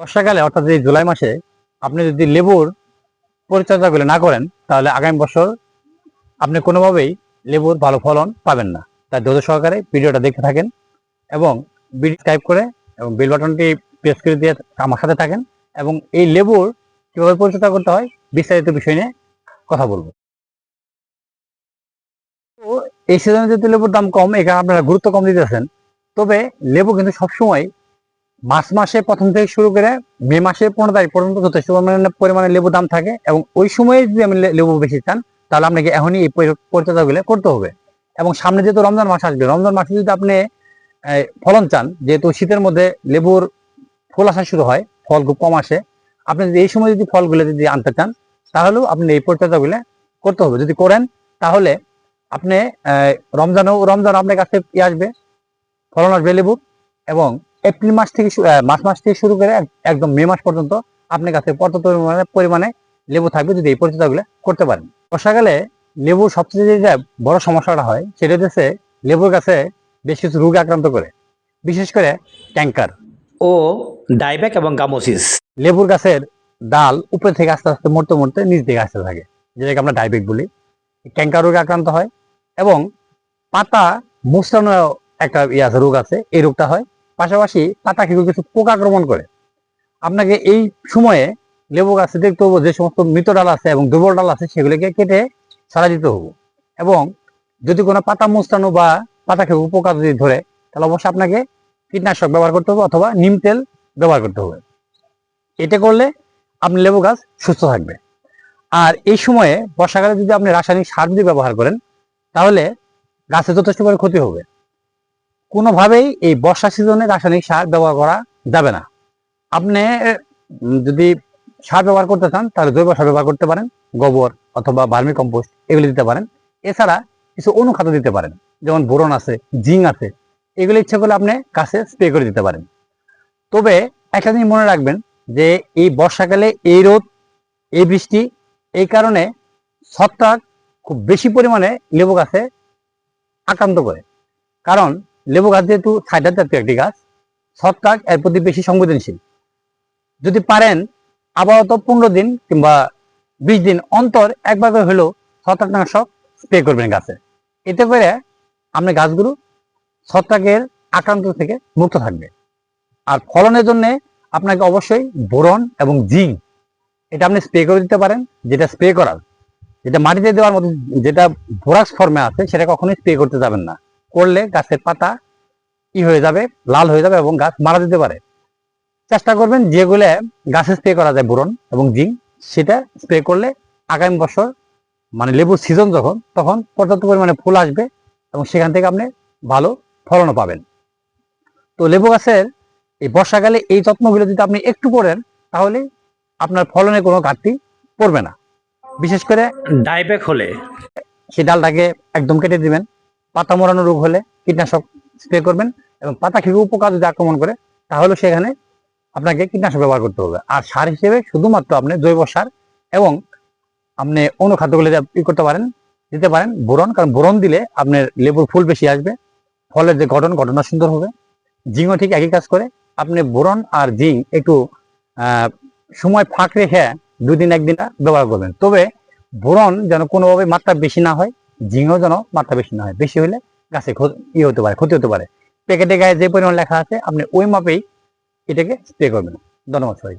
বর্ষাকালে অর্থাৎ এই জুলাই মাসে আপনি যদি লেবুর পরিচর্যাগুলো না করেন তাহলে আগামী বছর আপনি কোনোভাবেই লেবুর ভালো ফলন পাবেন না। তাই ধৈর্য সহকারে ভিডিওটা দেখতে থাকেন এবং ভিডিও টাইপ করে এবং বেল বাটনটি প্রেস করে দিয়ে আমার সাথে থাকেন এবং এই লেবুর কিভাবে পরিচর্যা করতে হয় বিস্তারিত বিষয় নিয়ে কথা বলবো। তো এই সিজনে যেহেতু লেবুর দাম কম, এখানে আপনারা গুরুত্ব কম দিতেছেন, তবে লেবু কিন্তু সবসময় মার্চ মাসে প্রথম থেকে শুরু করে মে মাসে 15 তারিখ পর্যন্ত যথেষ্ট পরিমাণে লেবু দাম থাকে এবং ওই সময়ে যদি আমি লেবু বেশি চান তাহলে আপনাকে এখনই এই পরিচর্যাগুলো করতে হবে। এবং সামনে যেহেতু রমজান মাস আসবে, রমজান মাসে যদি আপনি ফলন চান, যেহেতু শীতের মধ্যে লেবুর ফুল আসা শুরু হয়, ফল খুব কম আসে, আপনি যদি এই সময় যদি ফলগুলো যদি আনতে চান তাহলেও আপনি এই পরিচর্যাগুলো করতে হবে। যদি করেন তাহলে আপনি রমজান আপনার কাছে আসবে, ফলন আসবে লেবুর, এবং এপ্রিল মাস থেকে মার্চ মাস থেকে শুরু করে একদম মে মাস পর্যন্ত আপনার কাছে পর্যাপ্ত পরিমাণে লেবু থাকবে যদি এই পরিচর্যাগুলো করতে পারেন। বর্ষাকালে লেবুর সবচেয়ে যে বড় সমস্যাটা হয় সেটা হচ্ছে লেবুর গাছে বেশ কিছু রোগ আক্রান্ত করে, বিশেষ করে ক্যাঙ্কার ও ডাইব্যাক এবং গামোসিস। লেবুর গাছের ডাল উপরে থেকে আস্তে আস্তে মরতে মরতে নিচ দিকে আসতে থাকে, যেটাকে আমরা ডাইব্যাক বলি। ক্যাঙ্কার রোগে আক্রান্ত হয় এবং পাতা মোচড়ানো একটা রোগ আছে, এই রোগটা হয়। পাশাপাশি পাতা কিছু পোকা আক্রমণ করে। আপনাকে এই সময়ে লেবু গাছে দেখতে হবো যে সমস্ত মৃত ডাল আছে এবং দুর্বল ডাল আছে সেগুলিকে কেটে ছাড়া দিতে হবে। এবং যদি কোনো পাতা মোচড়ানো বা পাতা খেয়ে পোকা যদি ধরে তাহলে অবশ্যই আপনাকে কীটনাশক ব্যবহার করতে হবে অথবা নিম তেল ব্যবহার করতে হবে। এটা করলে আপনার লেবু গাছ সুস্থ থাকবে। আর এই সময়ে বর্ষাকালে যদি আপনি রাসায়নিক সার যদি ব্যবহার করেন তাহলে গাছে যথেষ্ট পরিমাণে ক্ষতি হবে। কোনোভাবেই এই বর্ষা সিজনে রাসায়নিক সার ব্যবহার করা যাবে না। আপনি যদি সার ব্যবহার করতে চান তাহলে জৈব সার ব্যবহার করতে পারেন, গোবর অথবা ভার্মি কম্পোস্ট এগুলি দিতে পারেন। এছাড়া কিছু অনুখাদ্য দিতে পারেন, যেমন বোরন আছে, জিঙ্ক আছে, এগুলো ইচ্ছে করলে আপনি গাছে স্প্রে করে দিতে পারেন। তবে একটা জিনিস মনে রাখবেন যে এই বর্ষাকালে এই রোদ, এই বৃষ্টি, এই কারণে ছত্রাক খুব বেশি পরিমাণে লেবু গাছে আক্রান্ত করে। কারণ লেবু গাছ যেহেতু সাইডার জাতীয় একটি গাছ, ছত্রাক এর প্রতি বেশি সংবেদনশীল। যদি পারেন আপাতত 15 দিন কিংবা 20 দিন অন্তর একবার করে হলেও ছত্রাকনাশক স্প্রে করবেন গাছে। এতে করে আপনার গাছগুলো ছত্রাকের আক্রান্ত থেকে মুক্ত থাকবে। আর ফলনের জন্য আপনাকে অবশ্যই বোরন এবং জিঙ্ক এটা আপনি স্প্রে করে দিতে পারেন। যেটা স্প্রে করার, যেটা মাটিতে দেওয়ার মতো, যেটা বোরাক্স ফর্মে আছে, সেটা কখনোই স্প্রে করতে যাবেন না। করলে গাছের পাতা হয়ে যাবে, লাল হয়ে যাবে এবং গাছ মারা যেতে পারে। চেষ্টা করবেন যেগুলো গাছে স্প্রে করা যায় বোরন এবং জিঙ্ক, সেটা স্প্রে করলে আগামী বছর মানে লেবুর সিজন তখন পর্যাপ্ত পরিমাণে ফুল আসবে এবং সেখান থেকে আপনি ভালো ফলনও পাবেন। তো লেবু গাছের এই বর্ষাকালে এই যত্নগুলো যদি আপনি একটু করেন তাহলে আপনার ফলনে কোনো ঘাটতি পড়বে না। বিশেষ করে ডাইব্যাক হলে সেই ডালটাকে একদম কেটে দিবেন। পাতা মরানো রোগ হলে কীটনাশক স্প্রে করবেন এবং পাতা খেয়ে পোকা যদি আক্রমণ করে তাহলে সেখানে আপনাকে কীটনাশক ব্যবহার করতে হবে। আর সার হিসেবে শুধুমাত্র আপনি জৈব সার এবং আপনি অনুখাদ্যগুলো করতে পারেন, দিতে পারেন বোরন, কারণ বোরন দিলে আপনার লেবুর ফুল বেশি আসবে, ফলের যে ঘটনা সুন্দর হবে। জিঙ্কও ঠিক একই কাজ করে। আপনি বোরন আর জিঙ্ক একটু সময় ফাঁক রেখে 2 দিন 1 দিন ব্যবহার করবেন। তবে বোরন যেন কোনোভাবে মাত্রা বেশি না হয়, জিঙ্কও যেন মাত্রা বেশি না হয়। বেশি হলে গাছে হতে পারে, ক্ষতি হতে পারে। প্যাকেটে গায়ে যে পরিমাণ লেখা আছে আপনি ওই মাপেই এটাকে স্প্রে করবেন। ধন্যবাদ সবাই।